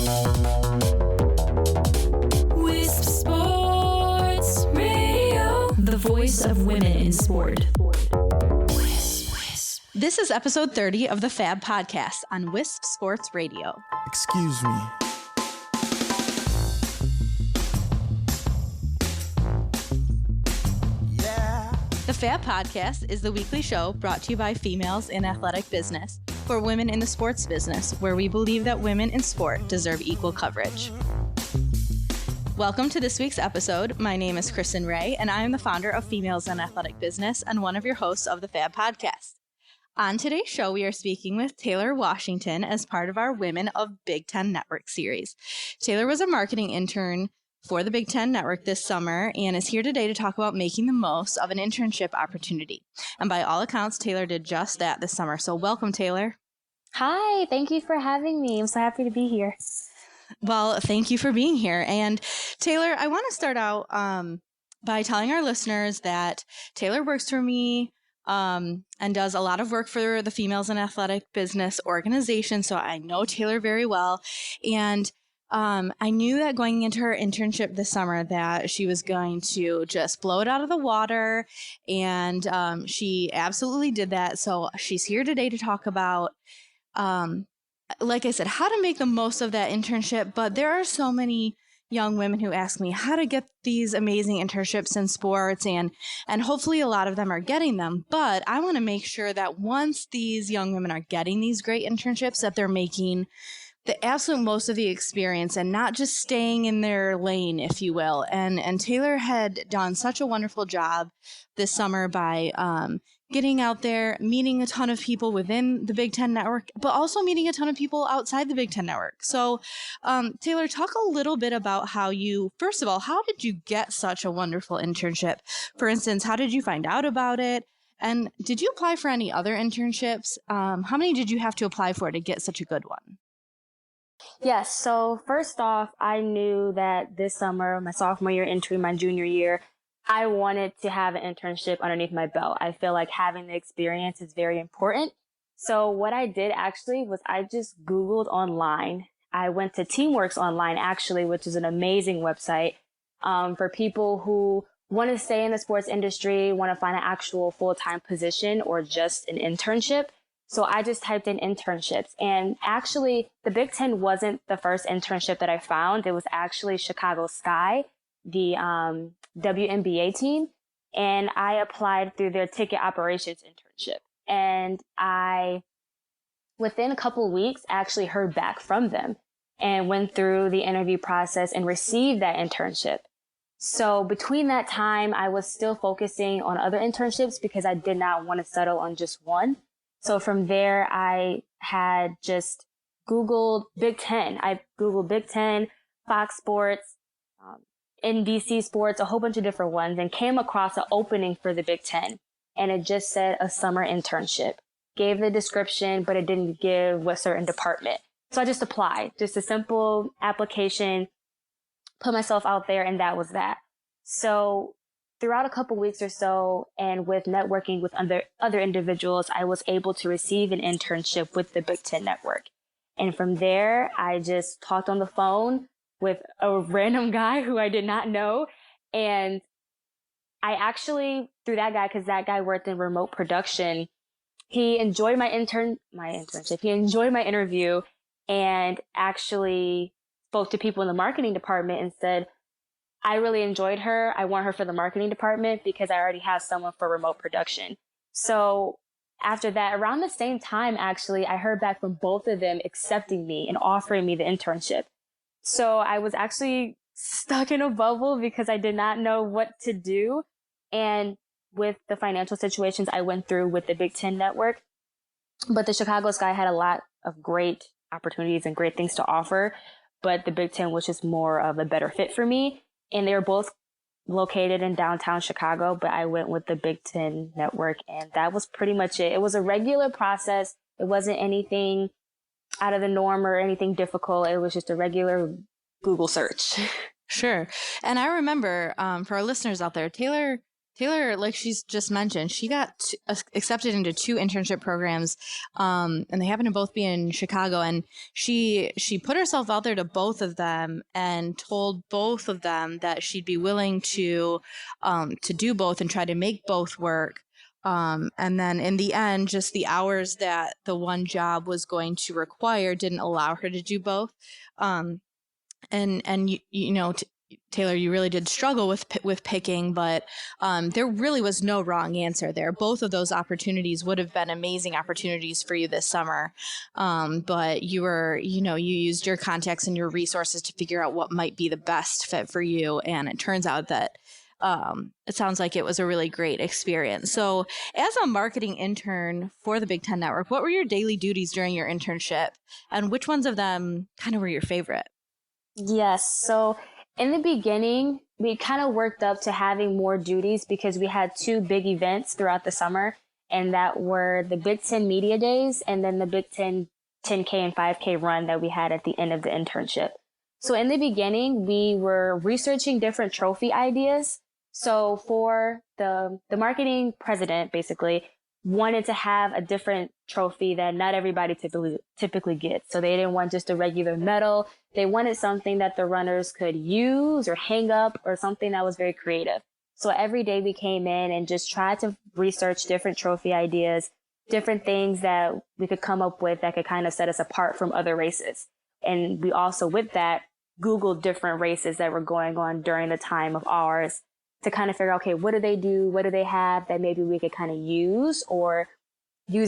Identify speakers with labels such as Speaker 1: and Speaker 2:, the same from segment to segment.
Speaker 1: Wisp Sports Radio, the voice of women in sport.
Speaker 2: This is episode 30 of the FAB podcast on Wisp Sports Radio.
Speaker 3: Excuse me.
Speaker 2: The FAB podcast is the weekly show brought to you by females in athletic business for women in the sports business, where we believe that women in sport deserve equal coverage. Welcome to this week's episode. My name is Kristin Ray, and I am the founder of Females in Athletic Business and one of your hosts of the FAB podcast. On today's show, we are speaking with Taylor Washington as part of our Women of Big Ten Network series. Taylor was a marketing intern for the Big Ten Network this summer and is here today to talk about making the most of an internship opportunity. And by all accounts, Taylor did just that this summer. So welcome, Taylor.
Speaker 4: Hi, thank you for having me. I'm so happy to be here.
Speaker 2: Well, thank you for being here. And Taylor, I want to start out by telling our listeners that Taylor works for me and does a lot of work for the Females in Athletic Business organization. So I know Taylor very well. And I knew that going into her internship this summer that she was going to just blow it out of the water, and she absolutely did that. So she's here today to talk about, like I said, how to make the most of that internship. But there are so many young women who ask me how to get these amazing internships in sports, and hopefully a lot of them are getting them. But I want to make sure that once these young women are getting these great internships, that they're making the absolute most of the experience and not just staying in their lane, if you will. And Taylor had done such a wonderful job this summer by getting out there, meeting a ton of people within the Big Ten Network, but also meeting a ton of people outside the Big Ten Network. So, Taylor, talk a little bit about first of all, how did you get such a wonderful internship? For instance, how did you find out about it? And did you apply for any other internships? How many did you have to apply for to get such a good one?
Speaker 4: Yes, so first off, I knew that this summer, my sophomore year, entering my junior year, I wanted to have an internship underneath my belt. I feel like having the experience is very important. So what I did actually was I just Googled online. I went to Teamworks Online, actually, which is an amazing website for people who want to stay in the sports industry, want to find an actual full-time position or just an internship. So I just typed in internships, and actually the Big Ten wasn't the first internship that I found. It was actually Chicago Sky, the WNBA team, and I applied through their ticket operations internship. And I, within a couple of weeks, actually heard back from them and went through the interview process and received that internship. So between that time, I was still focusing on other internships because I did not want to settle on just one. So from there, I had just Googled Big Ten. I Googled Big Ten, Fox Sports, NBC Sports, a whole bunch of different ones, and came across an opening for the Big Ten. And it just said a summer internship. Gave the description, but it didn't give what certain department. So I just applied. Just a simple application, put myself out there, and that was that. So throughout a couple weeks or so, and with networking with other individuals, I was able to receive an internship with the Big Ten Network. And from there, I just talked on the phone with a random guy who I did not know. And I actually, through that guy, because that guy worked in remote production, he enjoyed my internship. He enjoyed my interview and actually spoke to people in the marketing department and said, I really enjoyed her. I want her for the marketing department because I already have someone for remote production. So after that, around the same time, actually, I heard back from both of them accepting me and offering me the internship. So I was actually stuck in a bubble because I did not know what to do. And with the financial situations I went through with the Big Ten Network, but the Chicago Sky had a lot of great opportunities and great things to offer. But the Big Ten was just more of a better fit for me. And they were both located in downtown Chicago, but I went with the Big Ten Network, and that was pretty much it. It was a regular process. It wasn't anything out of the norm or anything difficult. It was just a regular Google search.
Speaker 2: Sure. And I remember, for our listeners out there, Taylor Taylor, like she's just mentioned, she got accepted into 2 internship programs, and they happen to both be in Chicago. And she put herself out there to both of them and told both of them that she'd be willing to do both and try to make both work. And then in the end, just the hours that the one job was going to require didn't allow her to do both. And you know. Taylor, you really did struggle with picking, but there really was no wrong answer there. Both of those opportunities would have been amazing opportunities for you this summer, but you used your contacts and your resources to figure out what might be the best fit for you, and it turns out that it sounds like it was a really great experience. So, as a marketing intern for the Big Ten Network, what were your daily duties during your internship, and which ones of them kind of were your favorite?
Speaker 4: Yes, so in the beginning, we kind of worked up to having more duties because we had 2 big events throughout the summer, and that were the Big Ten Media Days and then the Big Ten 10K and 5K run that we had at the end of the internship. So in the beginning, we were researching different trophy ideas. So for the marketing president, basically, wanted to have a different trophy that not everybody typically gets. So they didn't want just a regular medal. They wanted something that the runners could use or hang up, or something that was very creative. So every day we came in and just tried to research different trophy ideas, different things that we could come up with that could kind of set us apart from other races. And we also, with that, Googled different races that were going on during the time of ours to kind of figure out, okay, what do they do? What do they have that maybe we could kind of use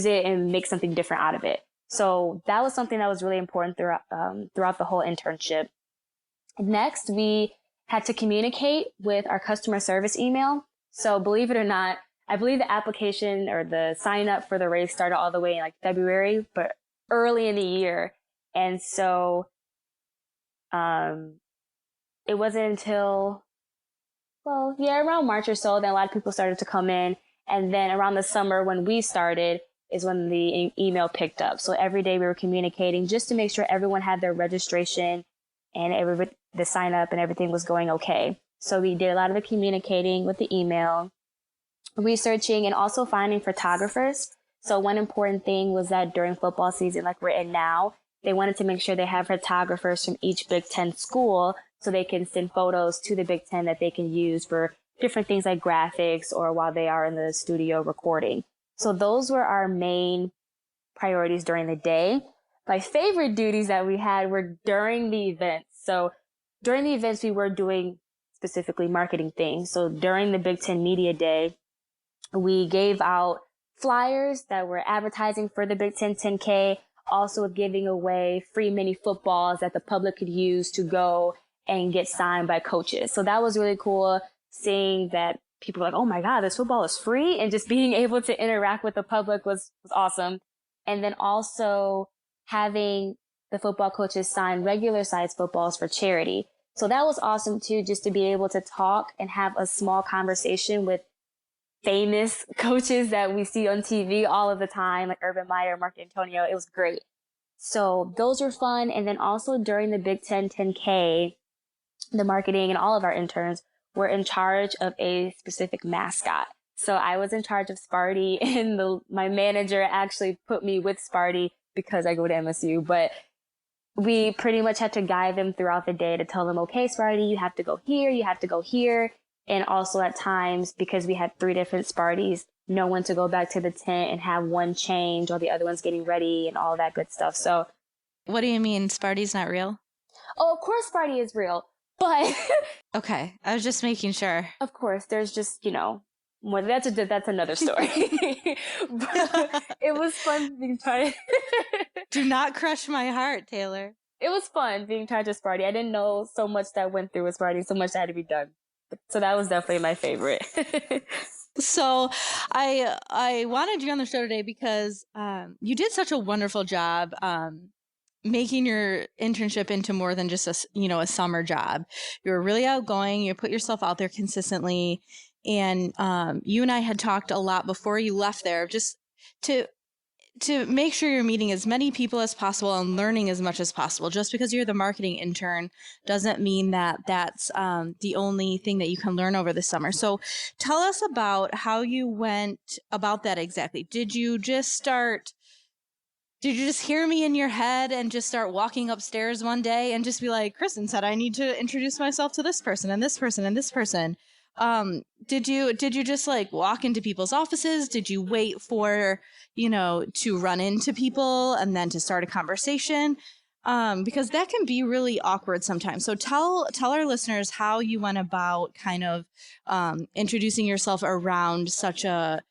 Speaker 4: it and make something different out of it? So that was something that was really important throughout the whole internship. Next, we had to communicate with our customer service email. So believe it or not, I believe the application or the sign up for the race started all the way in like February, but early in the year. And so it wasn't until, around March or so, then a lot of people started to come in. And then around the summer when we started is when the email picked up. So every day we were communicating just to make sure everyone had their registration and the sign up and everything was going okay. So we did a lot of the communicating with the email, researching, and also finding photographers. So one important thing was that during football season, like we're in now, they wanted to make sure they have photographers from each Big Ten school so they can send photos to the Big Ten that they can use for different things like graphics or while they are in the studio recording. So those were our main priorities during the day. My favorite duties that we had were during the events. So during the events, we were doing specifically marketing things. So during the Big Ten Media Day, we gave out flyers that were advertising for the Big Ten 10K, also giving away free mini footballs that the public could use to go and get signed by coaches. So that was really cool, seeing that people were like, oh my God, this football is free. And just being able to interact with the public was awesome. And then also having the football coaches sign regular size footballs for charity. So that was awesome too, just to be able to talk and have a small conversation with famous coaches that we see on TV all of the time, like Urban Meyer, Mark Antonio. It was great. So those were fun. And then also during the Big Ten 10K, the marketing and all of our interns were in charge of a specific mascot. So I was in charge of Sparty, and my manager actually put me with Sparty because I go to MSU, but we pretty much had to guide them throughout the day to tell them, okay, Sparty, you have to go here, you have to go here. And also at times, because we had 3 different Sparties, know when to go back to the tent and have one change while the other one's getting ready and all that good stuff. So
Speaker 2: what do you mean Sparty's not real?
Speaker 4: Oh, of course Sparty is real, but
Speaker 2: okay, I was just making sure.
Speaker 4: Of course, there's just, more. That's another story. But it was fun being tried.
Speaker 2: Do not crush my heart, Taylor.
Speaker 4: It was fun being charged with Sparty. I didn't know so much that went through with Sparty, so much that had to be done. So that was definitely my favorite.
Speaker 2: So I wanted you on the show today because you did such a wonderful job making your internship into more than just a summer job. You were really outgoing. You put yourself out there consistently. And you and I had talked a lot before you left there, just to to make sure you're meeting as many people as possible and learning as much as possible. Just because you're the marketing intern doesn't mean that that's the only thing that you can learn over the summer. So tell us about how you went about that exactly. Did you just hear me in your head and just start walking upstairs one day and just be like, Kristin said I need to introduce myself to this person and this person and this person? Did you just like walk into people's offices? Did you wait for, to run into people and then to start a conversation? Because that can be really awkward sometimes. So tell our listeners how you went about kind of introducing yourself around such a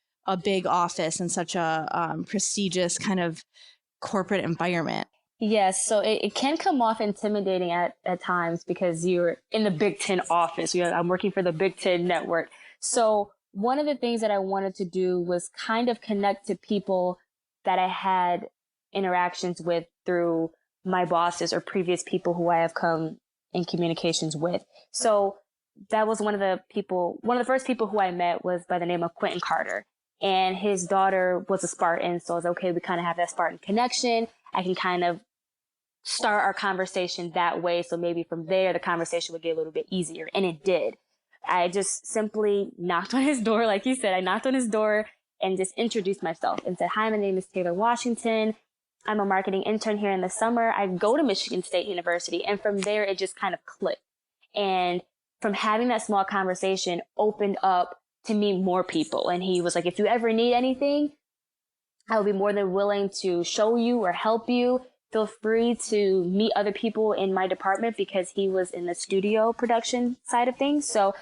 Speaker 2: big office and such a prestigious kind of corporate environment.
Speaker 4: Yes, so it can come off intimidating at times because you're in the Big Ten office. I'm working for the Big Ten Network. So one of the things that I wanted to do was kind of connect to people that I had interactions with through my bosses or previous people who I have come in communications with. So that was one of the first people who I met was by the name of Quentin Carter. And his daughter was a Spartan. So I was okay, we kind of have that Spartan connection. I can kind of start our conversation that way. So maybe from there, the conversation would get a little bit easier. And it did. I just simply knocked on his door. Like you said, I knocked on his door and just introduced myself and said, hi, my name is Taylor Washington. I'm a marketing intern here in the summer. I go to Michigan State University. And from there, it just kind of clicked. And from having that small conversation opened up to meet more people. And he was like, if you ever need anything, I will be more than willing to show you or help you. Feel free to meet other people in my department, because he was in the studio production side of things. So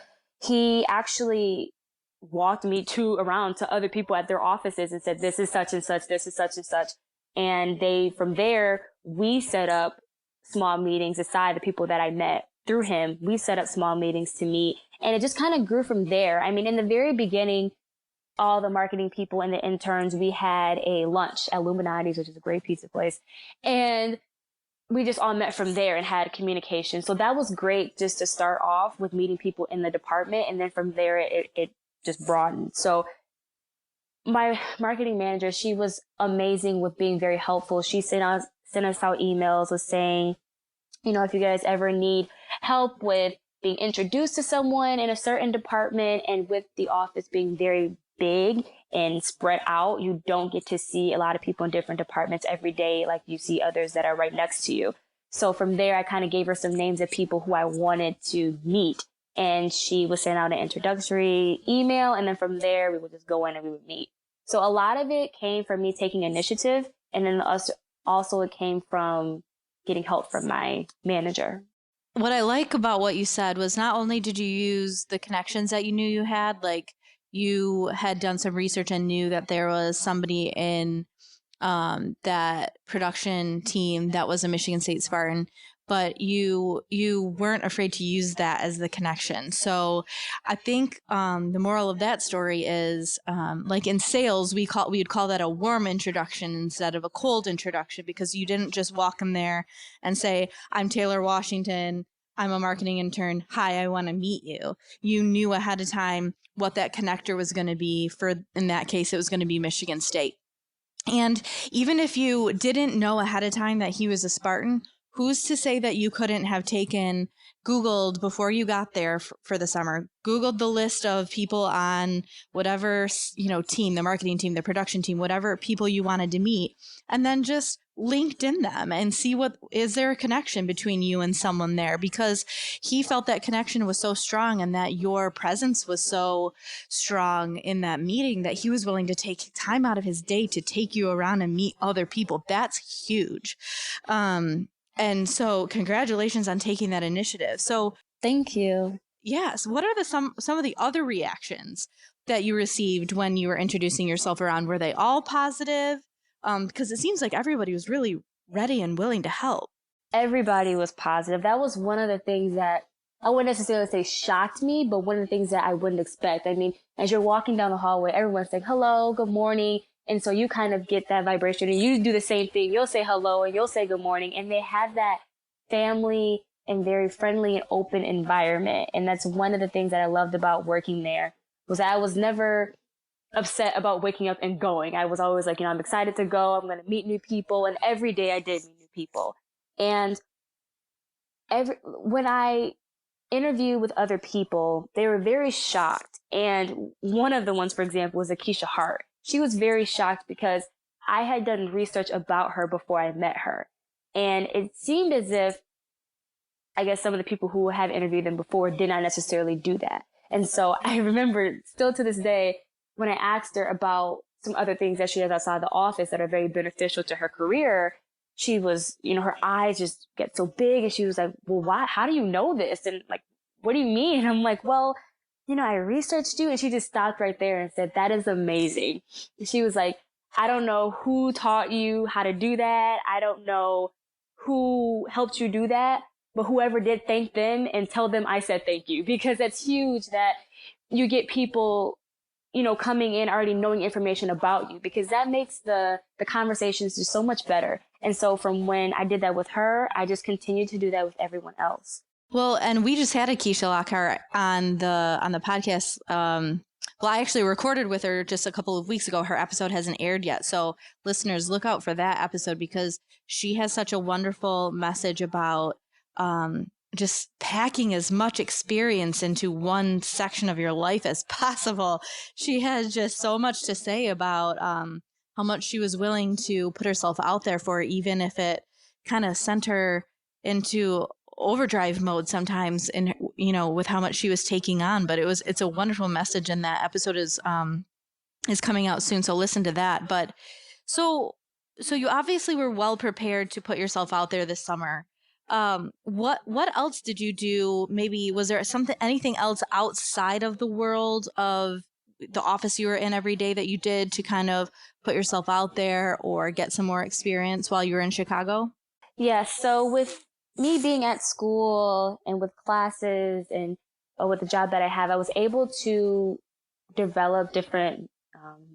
Speaker 4: he actually walked me around to other people at their offices and said, this is such and such, this is such and such. And from there, we set up small meetings aside the people that I met through him. We set up small meetings to meet, and it just kind of grew from there. I mean, in the very beginning, all the marketing people and the interns, we had a lunch at Illuminati's, which is a great pizza place. And we just all met from there and had communication. So that was great just to start off with meeting people in the department. And then from there, it just broadened. So my marketing manager, she was amazing with being very helpful. She sent us out emails with saying, if you guys ever need help with being introduced to someone in a certain department, and with the office being very big and spread out, you don't get to see a lot of people in different departments every day like you see others that are right next to you. So from there, I kind of gave her some names of people who I wanted to meet, and she would send out an introductory email, and then from there, we would just go in and we would meet. So a lot of it came from me taking initiative, and then also it came from getting help from my manager.
Speaker 2: What I like about what you said was not only did you use the connections that you knew you had, like you had done some research and knew that there was somebody in that production team that was a Michigan State Spartan, but you weren't afraid to use that as the connection. So I think the moral of that story is like in sales, we would call that a warm introduction instead of a cold introduction, because you didn't just walk them there and say, I'm Taylor Washington, I'm a marketing intern, hi, I want to meet you. You knew ahead of time what that connector was going to be. In that case, it was going to be Michigan State. And even if you didn't know ahead of time that he was a Spartan, who's to say that you couldn't have Googled before you got there for the summer, Googled the list of people on whatever, team, the marketing team, the production team, whatever people you wanted to meet, and then just linked in them and see is there a connection between you and someone there, because he felt that connection was so strong and that your presence was so strong in that meeting that he was willing to take time out of his day to take you around and meet other people. That's huge. And so congratulations on taking that initiative. So
Speaker 4: thank you.
Speaker 2: Yes. What are some of the other reactions that you received when you were introducing yourself around? Were they all positive? Because it seems like everybody was really ready and willing to help.
Speaker 4: Everybody was positive. That was one of the things that I wouldn't necessarily say shocked me, but one of the things that I wouldn't expect. I mean, as you're walking down the hallway, everyone's like, hello, good morning. And so you kind of get that vibration, and you do the same thing. You'll say hello and you'll say good morning. And they have that family and very friendly and open environment. And that's one of the things that I loved about working there, was that I was never upset about waking up and going. I was always like, I'm excited to go. I'm going to meet new people. And every day I did meet new people. And when I interview with other people, they were very shocked. And one of the ones, for example, was Akeisha Hart. She was very shocked because I had done research about her before I met her. And it seemed as if, I guess, some of the people who have interviewed them before did not necessarily do that. And so I remember still to this day, when I asked her about some other things that she does outside the office that are very beneficial to her career, she was, her eyes just get so big, and she was like, well, why, how do you know this? And like, what do you mean? And I'm like, well, I researched you. And she just stopped right there and said, that is amazing. And she was like, I don't know who taught you how to do that. I don't know who helped you do that, but whoever did, thank them and tell them I said thank you, because that's huge that you get people, coming in already knowing information about you, because that makes the conversations just so much better. And so from when I did that with her, I just continued to do that with everyone else.
Speaker 2: Well, and we just had Akeisha Lockhart on the podcast. Well, I actually recorded with her just a couple of weeks ago. Her episode hasn't aired yet. So listeners, look out for that episode, because she has such a wonderful message about just packing as much experience into one section of your life as possible. She has just so much to say about how much she was willing to put herself out there for, even if it kind of sent her into overdrive mode sometimes, in with how much she was taking on. But it's a wonderful message, and that episode is coming out soon, so listen to that. But so you obviously were well prepared to put yourself out there this summer. What else did you do? Maybe was there anything else outside of the world of the office you were in every day that you did to kind of put yourself out there or get some more experience while you were in Chicago?
Speaker 4: Yeah, so with me being at school and with classes and with the job that I have, I was able to develop different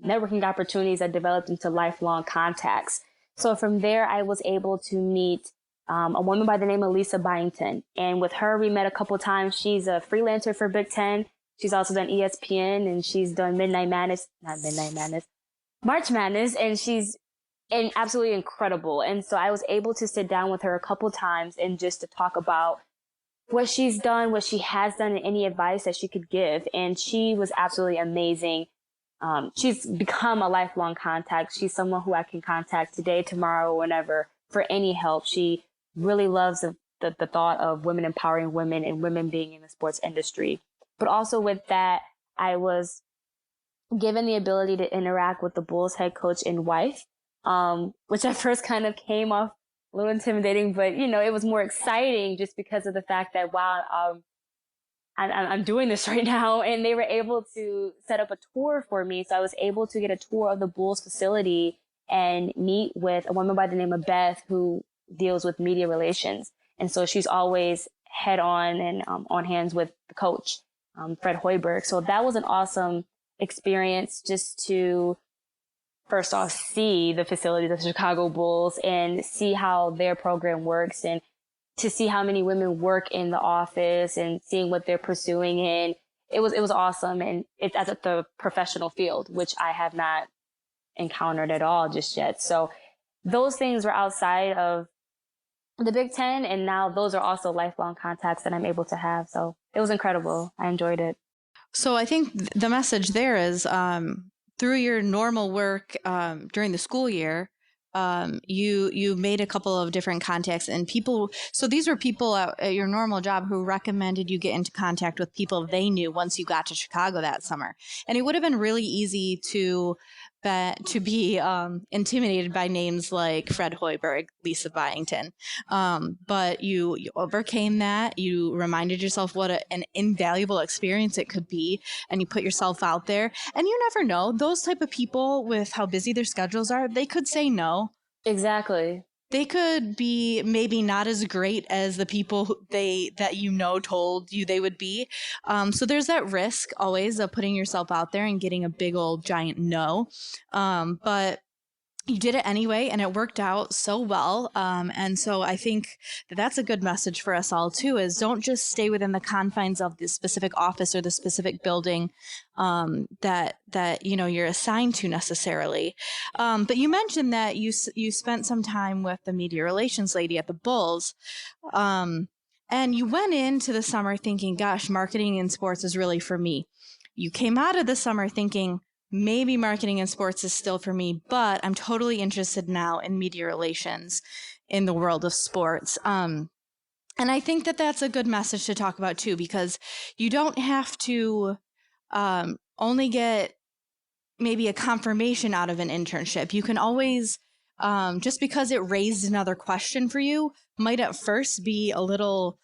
Speaker 4: networking opportunities that developed into lifelong contacts. So from there, I was able to meet a woman by the name of Lisa Byington. And with her, we met a couple times. She's a freelancer for Big Ten. She's also done ESPN, and she's done March Madness, and she's absolutely incredible. And so I was able to sit down with her a couple times and just to talk about what she's done, what she has done, and any advice that she could give. And she was absolutely amazing. She's become a lifelong contact. She's someone who I can contact today, tomorrow, whenever, for any help. She really loves the thought of women empowering women and women being in the sports industry. But also with that, I was given the ability to interact with the Bulls head coach and wife, which at first kind of came off a little intimidating, but it was more exciting just because of the fact that, wow, I'm doing this right now. And they were able to set up a tour for me. So I was able to get a tour of the Bulls facility and meet with a woman by the name of Beth, who deals with media relations. And so she's always head on and on hands with the coach, Fred Hoiberg. So that was an awesome experience, just to first off see the facilities of the Chicago Bulls and see how their program works, and to see how many women work in the office and seeing what they're pursuing. And it was awesome. And it's at the professional field, which I have not encountered at all just yet. So those things were outside of the Big Ten, and now those are also lifelong contacts that I'm able to have. So it was incredible. I enjoyed it.
Speaker 2: So I think the message there is through your normal work during the school year, you made a couple of different contacts and people. So these were people at your normal job who recommended you get into contact with people they knew once you got to Chicago that summer. And it would have been really easy to be intimidated by names like Fred Hoiberg, Lisa Byington. But you overcame that. You reminded yourself what an invaluable experience it could be, and you put yourself out there. And you never know, those type of people, with how busy their schedules are, they could say no.
Speaker 4: Exactly.
Speaker 2: They could be maybe not as great as the people told you they would be. So there's that risk always of putting yourself out there and getting a big old giant no. But you did it anyway, and it worked out so well. And so I think that that's a good message for us all too, is don't just stay within the confines of the specific office or the specific building that you're assigned to necessarily. But you mentioned that you spent some time with the media relations lady at the Bulls. And you went into the summer thinking, gosh, marketing in sports is really for me. You came out of the summer thinking, maybe marketing in sports is still for me, but I'm totally interested now in media relations in the world of sports. And I think that that's a good message to talk about too, because you don't have to only get maybe a confirmation out of an internship. You can always, just because it raised another question for you, might at first be a little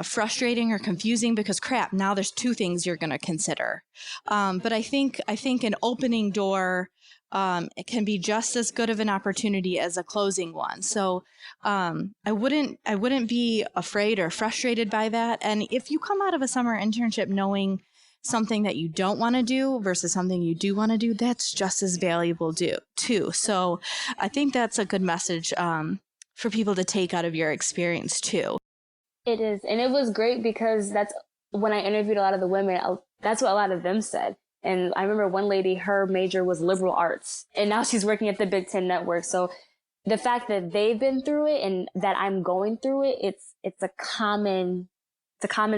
Speaker 2: frustrating or confusing because crap, now there's two things you're going to consider. But I think an opening door, it can be just as good of an opportunity as a closing one. So I wouldn't be afraid or frustrated by that. And if you come out of a summer internship knowing something that you don't want to do versus something you do want to do, that's just as valuable too. So I think that's a good message for people to take out of your experience too.
Speaker 4: It is. And it was great because that's when I interviewed a lot of the women, that's what a lot of them said. And I remember one lady, her major was liberal arts, and now she's working at the Big Ten Network. So the fact that they've been through it and that I'm going through it, it's a common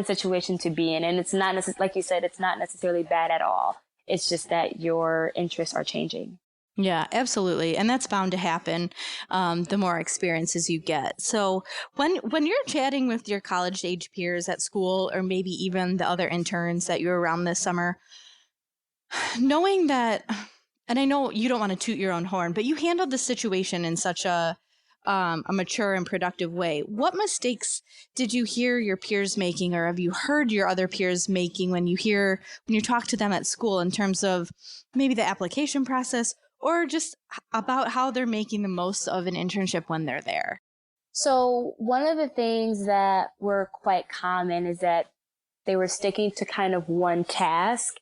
Speaker 4: situation to be in. And it's not like you said, it's not necessarily bad at all. It's just that your interests are changing.
Speaker 2: Yeah, absolutely. And that's bound to happen the more experiences you get. So when you're chatting with your college age peers at school, or maybe even the other interns that you're around this summer, knowing that, and I know you don't want to toot your own horn, but you handled the situation in such a mature and productive way. What mistakes did you hear your peers making, or have you heard your other peers making when you talk to them at school in terms of maybe the application process, or just about how they're making the most of an internship when they're there?
Speaker 4: So one of the things that were quite common is that they were sticking to kind of one task.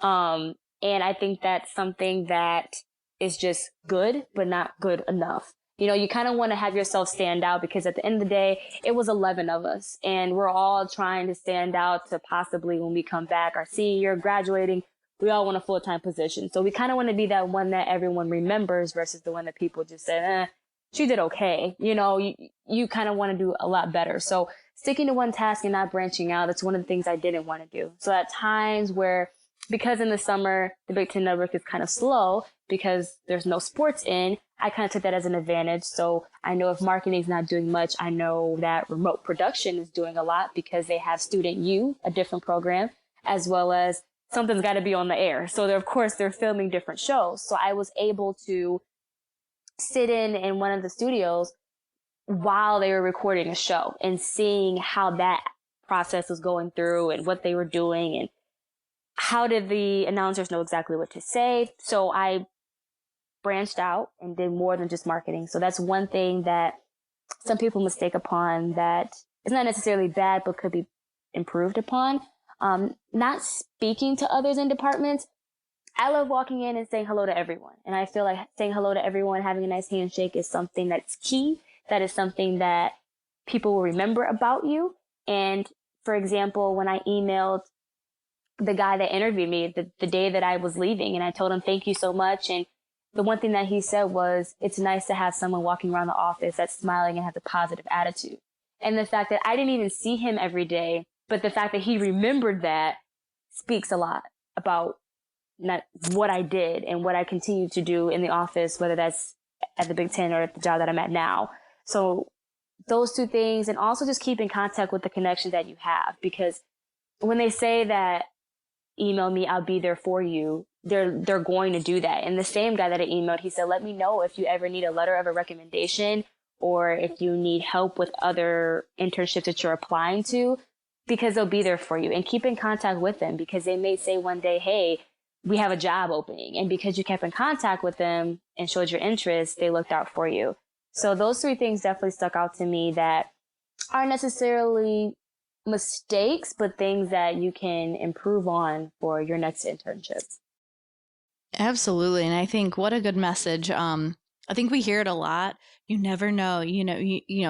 Speaker 4: And I think that's something that is just good, but not good enough. You know, you kind of want to have yourself stand out, because at the end of the day, it was 11 of us and we're all trying to stand out to possibly, when we come back, our senior year, graduating, we all want a full-time position. So we kind of want to be that one that everyone remembers versus the one that people just say, she did okay. You know, you kind of want to do a lot better. So sticking to one task and not branching out, that's one of the things I didn't want to do. So at times where, because in the summer, the Big Ten Network is kind of slow because there's no sports in, I kind of took that as an advantage. So I know if marketing is not doing much, I know that remote production is doing a lot because they have Student U, a different program, as well as something's got to be on the air. So of course, they're filming different shows. So I was able to sit in one of the studios while they were recording a show and seeing how that process was going through and what they were doing and how did the announcers know exactly what to say. So I branched out and did more than just marketing. So that's one thing that some people mistake upon that is not necessarily bad, but could be improved upon. Not speaking to others in departments. I love walking in and saying hello to everyone. And I feel like saying hello to everyone, having a nice handshake is something that's key. That is something that people will remember about you. And for example, when I emailed the guy that interviewed me the day that I was leaving, and I told him, thank you so much. And the one thing that he said was, it's nice to have someone walking around the office that's smiling and has a positive attitude. And the fact that I didn't even see him every day, but the fact that he remembered that speaks a lot about not what I did and what I continue to do in the office, whether that's at the Big Ten or at the job that I'm at now. So those two things, and also just keep in contact with the connections that you have, because when they say that email me, I'll be there for you, they're going to do that. And the same guy that I emailed, he said, let me know if you ever need a letter of a recommendation or if you need help with other internships that you're applying to, because they'll be there for you. And keep in contact with them, because they may say one day, hey, we have a job opening. And because you kept in contact with them and showed your interest, they looked out for you. So those three things definitely stuck out to me that aren't necessarily mistakes, but things that you can improve on for your next internship.
Speaker 2: Absolutely. And I think what a good message I think we hear it a lot. You never know,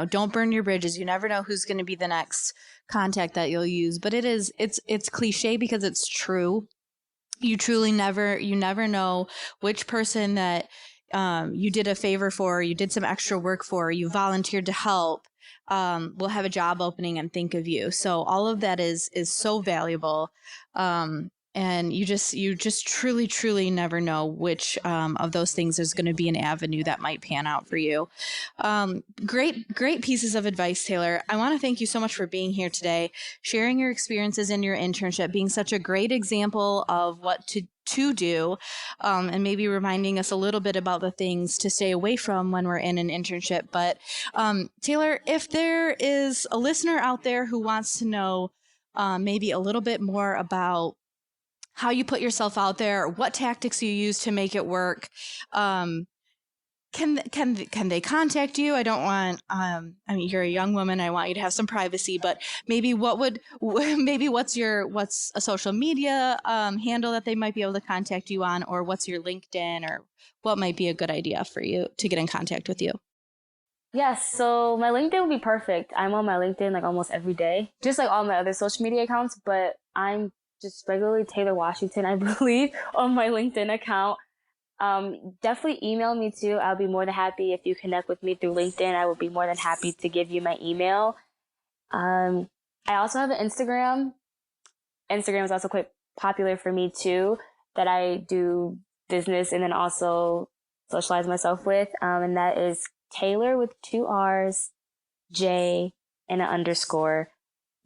Speaker 2: don't burn your bridges. You never know who's going to be the next contact that you'll use. But it's cliche because it's true. You truly never know which person that you did a favor for, you did some extra work for, you volunteered to help, will have a job opening and think of you. So all of that is so valuable. And you just truly never know which of those things is going to be an avenue that might pan out for you. Great pieces of advice, Taylor. I want to thank you so much for being here today, sharing your experiences in your internship, being such a great example of what to do, and maybe reminding us a little bit about the things to stay away from when we're in an internship. But Taylor, if there is a listener out there who wants to know maybe a little bit more about how you put yourself out there, what tactics you use to make it work, can they contact you? I don't want, you're a young woman. I want you to have some privacy, but maybe what's a social media handle that they might be able to contact you on, or what's your LinkedIn, or what might be a good idea for you to get in contact with you?
Speaker 4: Yes, so my LinkedIn would be perfect. I'm on my LinkedIn like almost every day, just like all my other social media accounts, but I'm just regularly Taylor Washington, I believe, on my LinkedIn account. Definitely email me too. I'll be more than happy if you connect with me through LinkedIn. I would be more than happy to give you my email. I also have an Instagram. Instagram is also quite popular for me too, that I do business and then also socialize myself with. And that is Taylor with 2 R's, J, and an underscore.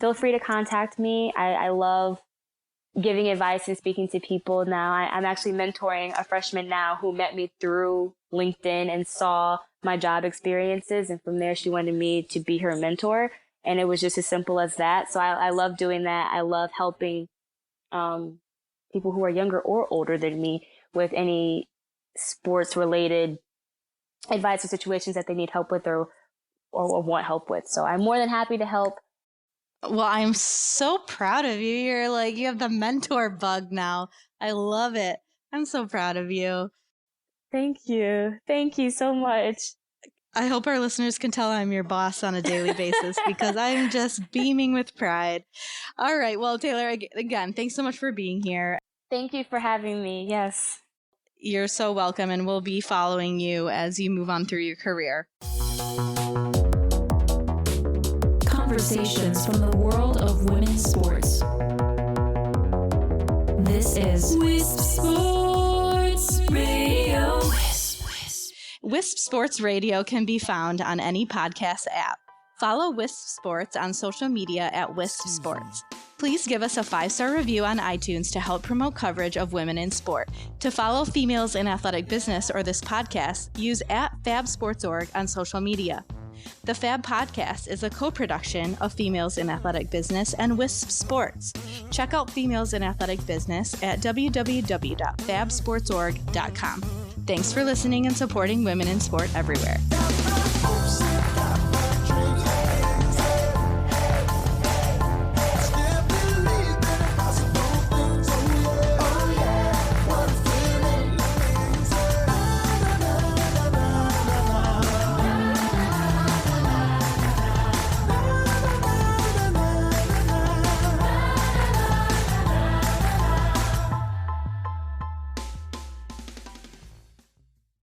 Speaker 4: Feel free to contact me. I love giving advice and speaking to people now. I'm actually mentoring a freshman now who met me through LinkedIn and saw my job experiences. And from there, she wanted me to be her mentor. And it was just as simple as that. So I love doing that. I love helping people who are younger or older than me with any sports related advice or situations that they need help with or want help with. So I'm more than happy to help.
Speaker 2: Well, I'm so proud of you. You have the mentor bug now. I love it. I'm so proud of you.
Speaker 4: Thank you. Thank you so much.
Speaker 2: I hope our listeners can tell I'm your boss on a daily basis because I'm just beaming with pride. All right. Well, Taylor, again, thanks so much for being here.
Speaker 4: Thank you for having me. Yes.
Speaker 2: You're so welcome, and we'll be following you as you move on through your career.
Speaker 1: Conversations from the world of women's sports. This is Wisp Sports Radio.
Speaker 2: Wisp Sports Radio can be found on any podcast app. Follow Wisp Sports on social media at Wisp Sports. Please give us a 5-star review on iTunes to help promote coverage of women in sport. To follow Females in Athletic Business or this podcast, use @FAB Sports.org on social media. The FAB podcast is a co-production of Females in Athletic Business and Wisp Sports. Check out Females in Athletic Business at www.fabsportsorg.com. Thanks for listening and supporting women in sport everywhere.